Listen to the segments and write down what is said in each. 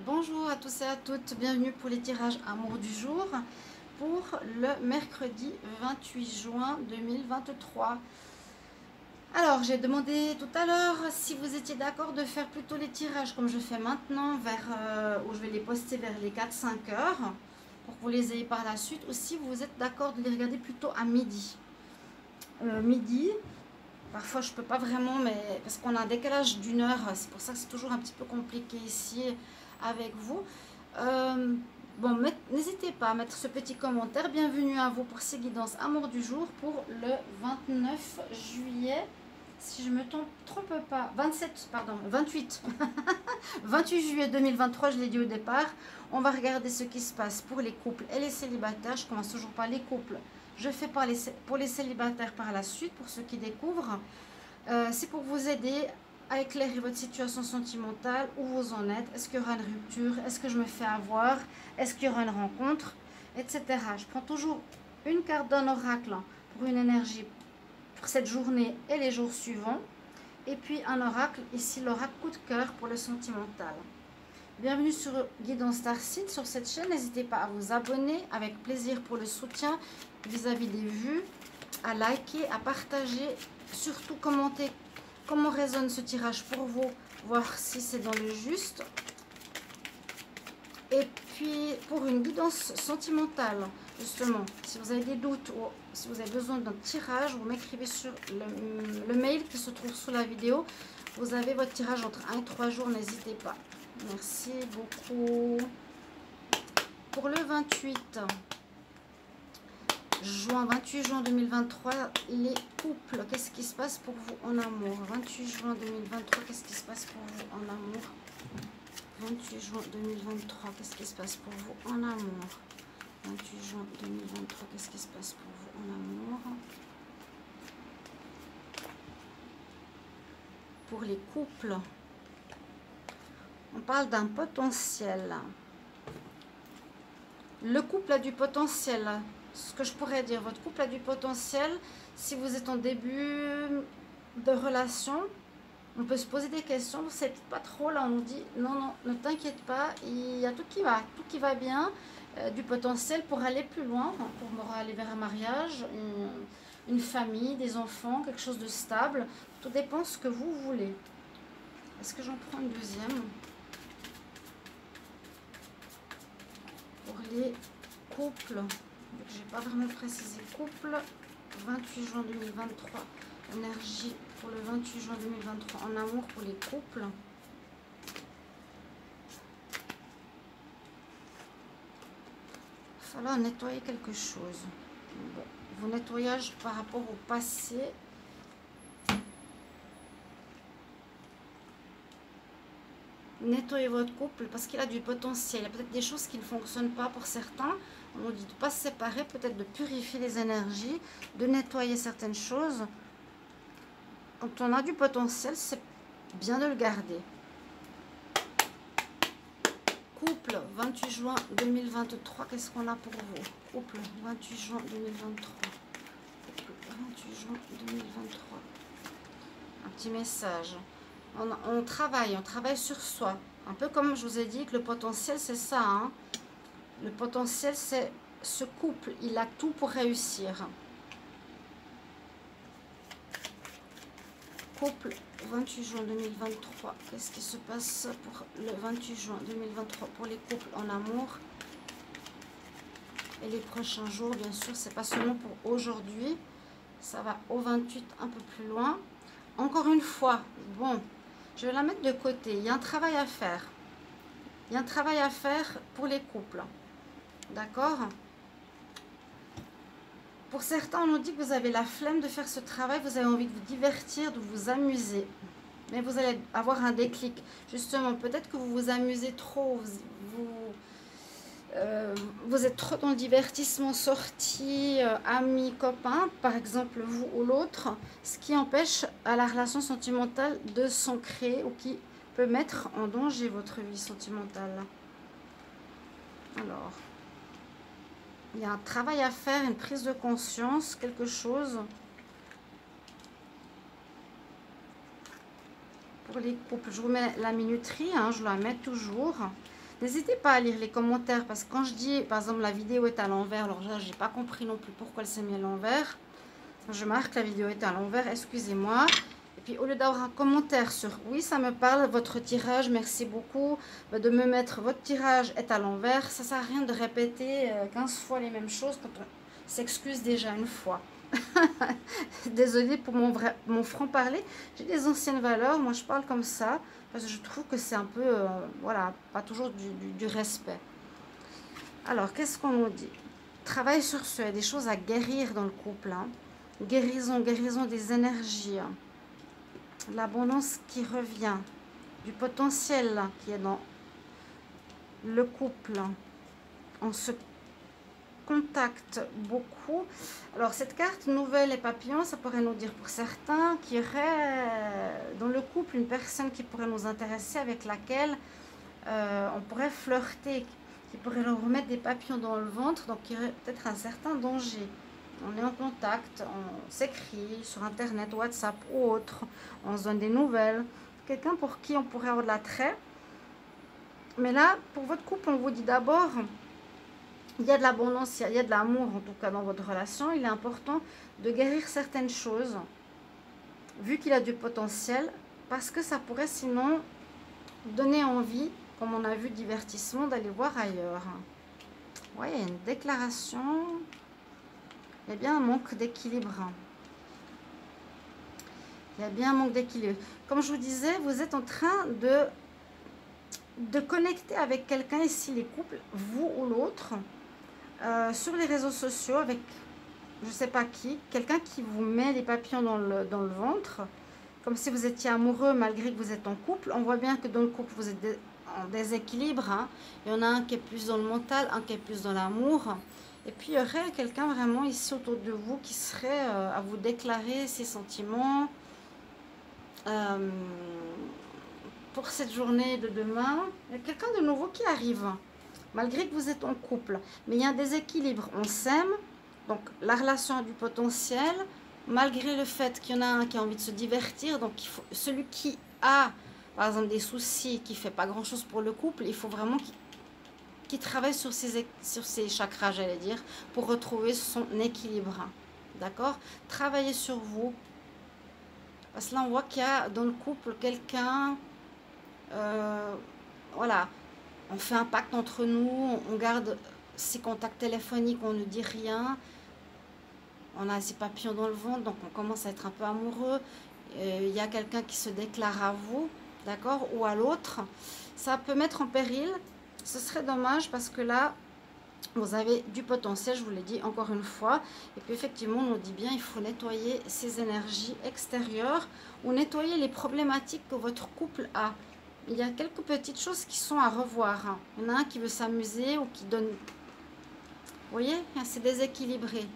Bonjour à tous et à toutes, bienvenue pour les tirages amour du jour pour le mercredi 28 juin 2023. Alors j'ai demandé tout à l'heure si vous étiez d'accord de faire plutôt les tirages comme je fais maintenant, où je vais les poster vers les 4-5 heures pour que vous les ayez par la suite, ou si vous êtes d'accord de les regarder plutôt à midi. Midi, parfois je peux pas vraiment, mais parce qu'on a un décalage d'une heure, c'est pour ça que c'est toujours un petit peu compliqué ici avec vous. Bon, n'hésitez pas à mettre ce petit commentaire. Bienvenue à vous pour ces guidances amour du jour pour le 29 juillet. Si je me trompe pas, 27, pardon, 28. 28 juillet 2023, je l'ai dit au départ. On va regarder ce qui se passe pour les couples et les célibataires. Je commence toujours par les couples. Je fais pour les célibataires par la suite, pour ceux qui découvrent. C'est pour vous aider à éclairer votre situation sentimentale, où vous en êtes, est-ce qu'il y aura une rupture, est-ce que je me fais avoir, est-ce qu'il y aura une rencontre, etc. Je prends toujours une carte d'un oracle pour une énergie pour cette journée et les jours suivants, et puis un oracle, ici l'oracle coup de cœur pour le sentimental. Bienvenue sur Guidance Starseed sur cette chaîne, n'hésitez pas à vous abonner, avec plaisir pour le soutien vis-à-vis des vues, à liker, à partager, surtout commenter comment résonne ce tirage pour vous, voir si c'est dans le juste. Et puis pour une guidance sentimentale, justement, si vous avez des doutes ou si vous avez besoin d'un tirage, vous m'écrivez sur le mail qui se trouve sous la vidéo. Vous avez votre tirage entre 1 et 3 jours, n'hésitez pas. Merci beaucoup. Pour le 28 juin 2023, les couples, qu'est-ce qui se passe pour vous en amour? 28 juin 2023, qu'est-ce qui se passe pour vous en amour? 28 juin 2023, qu'est-ce qui se passe pour vous en amour? 28 juin 2023, qu'est-ce qui se passe pour vous en amour? Pour les couples, on parle d'un potentiel. Le couple a du potentiel. Ce que je pourrais dire, votre couple a du potentiel. Si vous êtes en début de relation, on peut se poser des questions. Vous ne savez pas trop, là on nous dit non, non, ne t'inquiète pas, il y a tout qui va bien, du potentiel pour aller plus loin, pour aller vers un mariage, une famille, des enfants, quelque chose de stable. Tout dépend de ce que vous voulez. Est-ce que j'en prends une deuxième? Pour les couples, je n'ai pas vraiment précisé couple, 28 juin 2023, énergie pour le 28 juin 2023 en amour pour les couples. Il va falloir nettoyer quelque chose. Bon, vos nettoyages par rapport au passé. Nettoyez votre couple parce qu'il a du potentiel. Il y a peut-être des choses qui ne fonctionnent pas pour certains. On nous dit de ne pas se séparer, peut-être de purifier les énergies, de nettoyer certaines choses. Quand on a du potentiel, c'est bien de le garder. Couple, 28 juin 2023, qu'est-ce qu'on a pour vous? Couple, 28 juin 2023. Couple, 28 juin 2023. Un petit message. On travaille sur soi. Un peu comme je vous ai dit que le potentiel, c'est ça. Hein. Le potentiel, c'est ce couple. Il a tout pour réussir. Couple, 28 juin 2023. Qu'est-ce qui se passe pour le 28 juin 2023 pour les couples en amour? Et les prochains jours, bien sûr, c'est pas seulement pour aujourd'hui. Ça va au 28 un peu plus loin. Encore une fois, bon... Je vais la mettre de côté. Il y a un travail à faire. Il y a un travail à faire pour les couples. D'accord? Pour certains, on nous dit que vous avez la flemme de faire ce travail. Vous avez envie de vous divertir, de vous amuser. Mais vous allez avoir un déclic. Justement, peut-être que vous vous amusez trop. Vous êtes trop dans le divertissement, sortie, amis, copains, par exemple vous ou l'autre, ce qui empêche à la relation sentimentale de s'ancrer ou qui peut mettre en danger votre vie sentimentale. Alors, il y a un travail à faire, une prise de conscience, quelque chose. Pour les couples, je vous mets la minuterie, hein, je la mets toujours. N'hésitez pas à lire les commentaires parce que quand je dis, par exemple, la vidéo est à l'envers, alors là, j'ai pas compris non plus pourquoi elle s'est mise à l'envers. Je marque la vidéo est à l'envers, excusez-moi. Et puis, au lieu d'avoir un commentaire sur oui, ça me parle, votre tirage, merci beaucoup, de me mettre votre tirage est à l'envers, ça sert à rien de répéter 15 fois les mêmes choses quand on s'excuse déjà une fois. Désolée pour mon franc-parler, j'ai des anciennes valeurs, moi je parle comme ça, parce que je trouve que c'est un peu, voilà, pas toujours du respect. Alors, qu'est-ce qu'on nous dit? Travail sur ce, il y a des choses à guérir dans le couple, hein. Guérison, guérison des énergies, l'abondance qui revient, du potentiel qui est dans le couple. On se contacte beaucoup. Alors cette carte nouvelle et papillon, ça pourrait nous dire pour certains qu'il y aurait dans le couple une personne qui pourrait nous intéresser, avec laquelle on pourrait flirter, qui pourrait leur remettre des papillons dans le ventre, donc il y aurait peut-être un certain danger. On est en contact, on s'écrit sur internet, WhatsApp ou autre, on se donne des nouvelles. Quelqu'un pour qui on pourrait avoir de l'attrait. Mais là, pour votre couple, on vous dit d'abord, il y a de l'abondance, il y a de l'amour en tout cas dans votre relation. Il est important de guérir certaines choses, vu qu'il a du potentiel, parce que ça pourrait sinon donner envie, comme on a vu, divertissement, d'aller voir ailleurs. Oui, il y a une déclaration. Il y a bien un manque d'équilibre. Il y a bien un manque d'équilibre. Comme je vous disais, vous êtes en train de connecter avec quelqu'un ici, les couples, vous ou l'autre, sur les réseaux sociaux, avec je ne sais pas qui, quelqu'un qui vous met les papillons dans le ventre, comme si vous étiez amoureux malgré que vous êtes en couple. On voit bien que dans le couple, vous êtes en déséquilibre, hein. Il y en a un qui est plus dans le mental, un qui est plus dans l'amour. Et puis, il y aurait quelqu'un vraiment ici autour de vous qui serait à vous déclarer ses sentiments pour cette journée de demain. Il y a quelqu'un de nouveau qui arrive, malgré que vous êtes en couple. Mais il y a un déséquilibre. On s'aime, donc la relation a du potentiel, malgré le fait qu'il y en a un qui a envie de se divertir. Donc, il faut, celui qui a, par exemple, des soucis, qui ne fait pas grand-chose pour le couple, il faut vraiment qui travaille sur ses chakras, j'allais dire, pour retrouver son équilibre. D'accord? Travaillez sur vous. Parce que là, on voit qu'il y a dans le couple quelqu'un, voilà, on fait un pacte entre nous, on garde ses contacts téléphoniques, on ne dit rien. On a ses papillons dans le ventre, donc on commence à être un peu amoureux. Il y a quelqu'un qui se déclare à vous, d'accord, ou à l'autre. Ça peut mettre en péril. Ce serait dommage parce que là, vous avez du potentiel, je vous l'ai dit encore une fois. Et puis effectivement, on nous dit bien, il faut nettoyer ces énergies extérieures ou nettoyer les problématiques que votre couple a. Il y a quelques petites choses qui sont à revoir, hein. Il y en a un qui veut s'amuser ou qui donne... Vous voyez, c'est déséquilibré.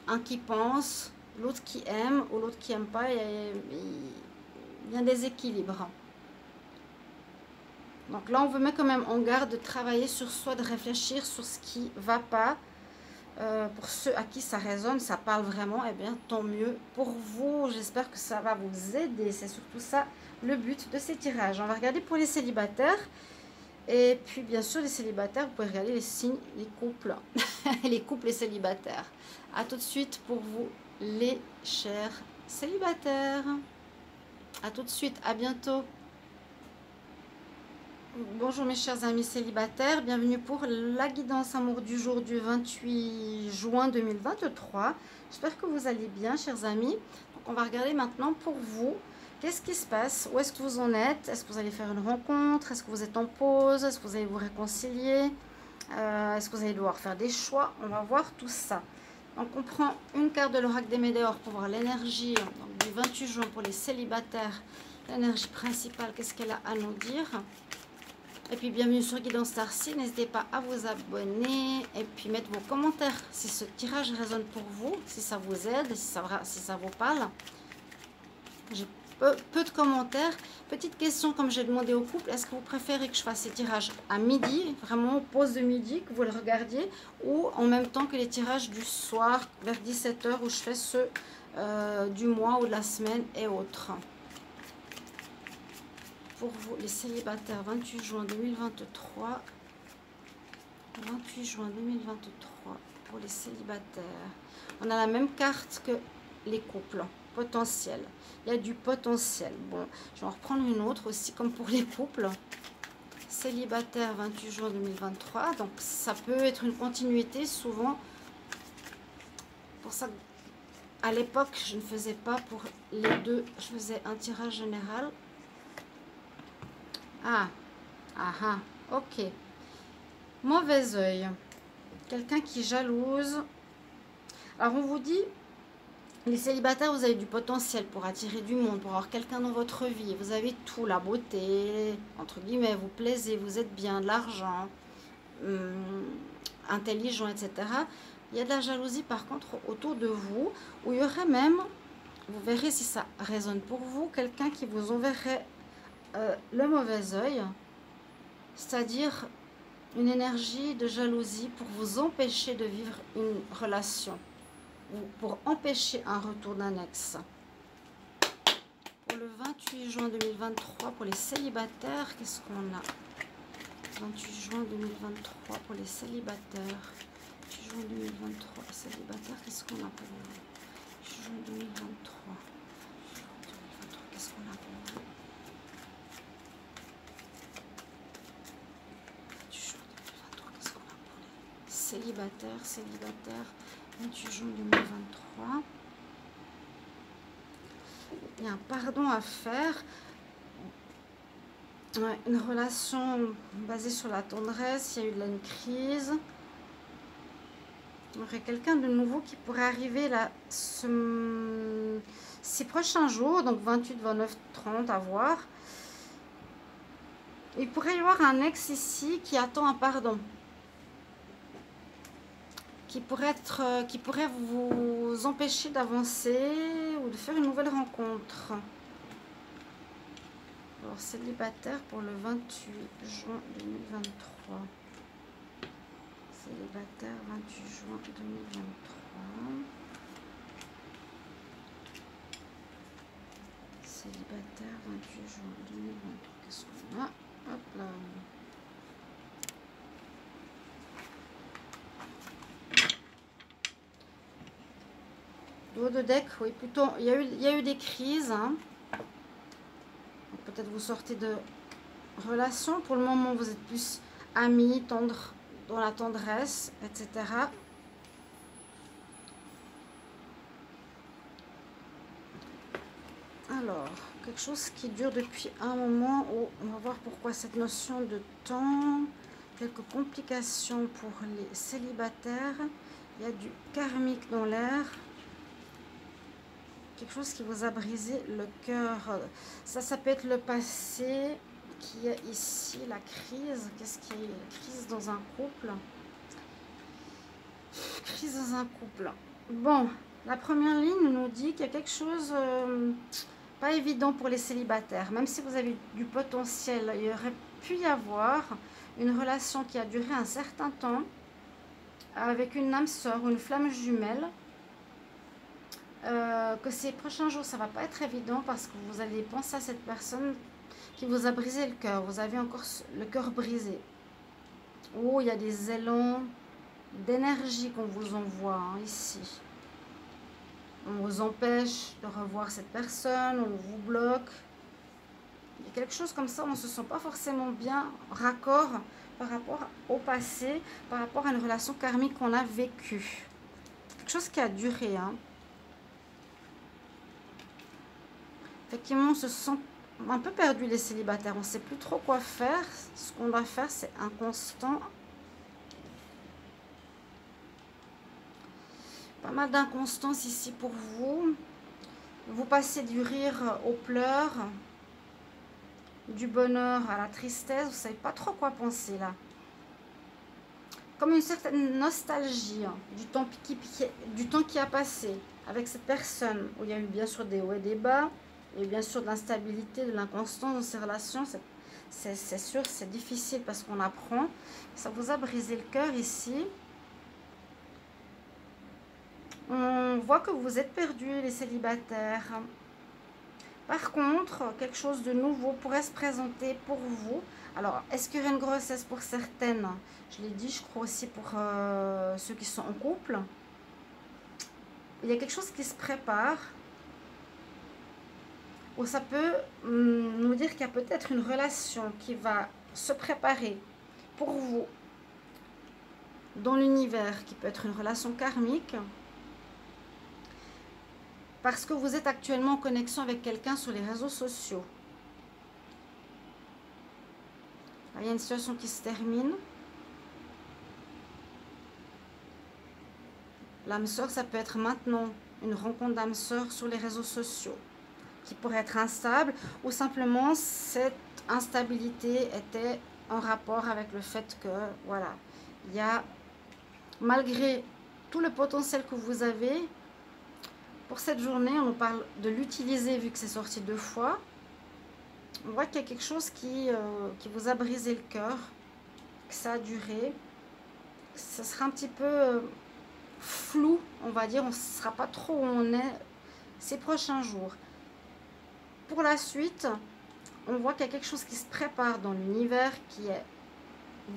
Un qui pense, l'autre qui aime ou l'autre qui n'aime pas. Il y a un déséquilibre. Donc là, on vous met quand même en garde de travailler sur soi, de réfléchir sur ce qui ne va pas. Pour ceux à qui ça résonne, ça parle vraiment, eh bien, tant mieux pour vous. J'espère que ça va vous aider. C'est surtout ça le but de ces tirages. On va regarder pour les célibataires. Et puis, bien sûr, les célibataires, vous pouvez regarder les signes, les couples. Les couples et célibataires. A tout de suite pour vous, les chers célibataires. A tout de suite, à bientôt. Bonjour mes chers amis célibataires, bienvenue pour la guidance amour du jour du 28 juin 2023. J'espère que vous allez bien, chers amis. Donc, on va regarder maintenant pour vous, qu'est-ce qui se passe, où est-ce que vous en êtes, est-ce que vous allez faire une rencontre, est-ce que vous êtes en pause, est-ce que vous allez vous réconcilier, est-ce que vous allez devoir faire des choix. On va voir tout ça. Donc on prend une carte de l'oracle des Médéors pour voir l'énergie du 28 juin pour les célibataires, l'énergie principale, qu'est-ce qu'elle a à nous dire. Et puis bienvenue sur Guidance Starseed, n'hésitez pas à vous abonner et puis mettre vos commentaires si ce tirage résonne pour vous, si ça vous aide, si ça vous parle. J'ai peu de commentaires. Petite question comme j'ai demandé au couple, est-ce que vous préférez que je fasse ces tirages à midi, vraiment pause de midi, que vous le regardiez, ou en même temps que les tirages du soir vers 17 h où je fais ceux du mois ou de la semaine et autres. Pour vous, les célibataires, 28 juin 2023, 28 juin 2023 pour les célibataires. On a la même carte que les couples potentiels. Il y a du potentiel. Bon, je vais en reprendre une autre aussi, comme pour les couples. Célibataire 28 juin 2023. Donc, ça peut être une continuité souvent. Pour ça, à l'époque, je ne faisais pas pour les deux. Je faisais un tirage général. Ok. Mauvais œil. Quelqu'un qui jalouse. Alors, on vous dit, les célibataires, vous avez du potentiel pour attirer du monde, pour avoir quelqu'un dans votre vie. Vous avez tout, la beauté, entre guillemets, vous plaisez, vous êtes bien, de l'argent, intelligent, etc. Il y a de la jalousie, par contre, autour de vous, où il y aurait même, vous verrez si ça résonne pour vous, quelqu'un qui vous enverrait le mauvais œil, c'est-à-dire une énergie de jalousie pour vous empêcher de vivre une relation, ou pour empêcher un retour d'un ex. Pour le 28 juin 2023, pour les célibataires, qu'est-ce qu'on a? 28 juin 2023 pour les célibataires. 28 juin 2023, célibataires, qu'est-ce qu'on a pour vous? 28 juin 2023. Qu'est-ce qu'on a pour vous? 28 juin 2023, qu'est-ce qu'on a pour les célibataires, 28 juin 2023. Il y a un pardon à faire. Une relation basée sur la tendresse, il y a eu de une crise. Il y aurait quelqu'un de nouveau qui pourrait arriver là ces prochains jours, donc 28, 29, 30 à voir. Il pourrait y avoir un ex ici qui attend un pardon. Qui pourrait vous empêcher d'avancer ou de faire une nouvelle rencontre. Alors, célibataire pour le 28 juin 2023. Célibataire 28 juin 2023. Célibataire 28 juin 2023. Qu'est-ce qu'on a? Hop là. Dos de deck, oui, plutôt. Il y a eu des crises. Hein. Peut-être vous sortez de relation. Pour le moment, vous êtes plus amis, tendres, dans la tendresse, etc. Alors, quelque chose qui dure depuis un moment. Oh, on va voir pourquoi cette notion de temps. Quelques complications pour les célibataires. Il y a du karmique dans l'air. Quelque chose qui vous a brisé le cœur. Ça peut être le passé qui est ici, la crise. Qu'est-ce qui est crise dans un couple? Crise dans un couple. Bon, la première ligne nous dit qu'il y a quelque chose pas évident pour les célibataires. Même si vous avez du potentiel, il y aurait pu y avoir une relation qui a duré un certain temps avec une âme sœur ou une flamme jumelle. Que ces prochains jours, ça va pas être évident parce que vous allez penser à cette personne qui vous a brisé le cœur. Vous avez encore le cœur brisé. Oh, il y a des élans d'énergie qu'on vous envoie hein, ici. On vous empêche de revoir cette personne, on vous bloque. Il y a quelque chose comme ça, on ne se sent pas forcément bien raccord par rapport au passé, par rapport à une relation karmique qu'on a vécue. Quelque chose qui a duré, hein. Effectivement, on se sent un peu perdu les célibataires. On ne sait plus trop quoi faire. Ce qu'on doit faire, c'est inconstant. Pas mal d'inconstance ici pour vous. Vous passez du rire aux pleurs, du bonheur à la tristesse. Vous ne savez pas trop quoi penser là. Comme une certaine nostalgie hein, du temps qui a passé avec cette personne. Où il y a eu bien sûr des hauts et des bas. Et bien sûr de l'instabilité, de l'inconstance dans ces relations, c'est sûr, c'est difficile parce qu'on apprend. Ça vous a brisé le cœur ici. On voit que vous êtes perdus les célibataires. Par contre, quelque chose de nouveau pourrait se présenter pour vous Alors, est-ce qu'il y aura une grossesse pour certaines? Je l'ai dit, je crois aussi pour ceux qui sont en couple. Il y a quelque chose qui se prépare. Ou ça peut nous dire qu'il y a peut-être une relation qui va se préparer pour vous dans l'univers, qui peut être une relation karmique, parce que vous êtes actuellement en connexion avec quelqu'un sur les réseaux sociaux. Il y a une situation qui se termine. L'âme sœur, ça peut être maintenant une rencontre d'âme sœur sur les réseaux sociaux qui pourrait être instable, ou simplement cette instabilité était en rapport avec le fait que, voilà, il y a, malgré tout le potentiel que vous avez, pour cette journée, on nous parle de l'utiliser vu que c'est sorti 2 fois. On voit qu'il y a quelque chose qui vous a brisé le cœur, que ça a duré. Ce sera un petit peu flou, on va dire, on ne sera pas trop où on est ces prochains jours. Pour la suite, on voit qu'il y a quelque chose qui se prépare dans l'univers, qui est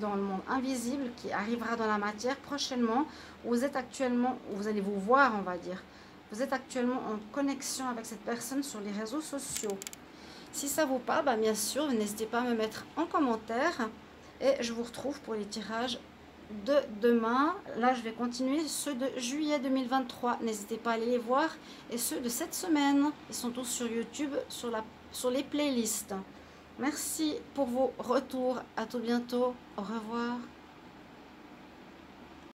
dans le monde invisible, qui arrivera dans la matière prochainement. Vous êtes actuellement, vous allez vous voir, on va dire. Vous êtes actuellement en connexion avec cette personne sur les réseaux sociaux. Si ça vous parle, bah bien sûr, n'hésitez pas à me mettre en commentaire. Et je vous retrouve pour les tirages de demain. Là, je vais continuer ceux de juillet 2023. N'hésitez pas à aller les voir. Et ceux de cette semaine, ils sont tous sur YouTube, sur les playlists. Merci pour vos retours. À tout bientôt. Au revoir.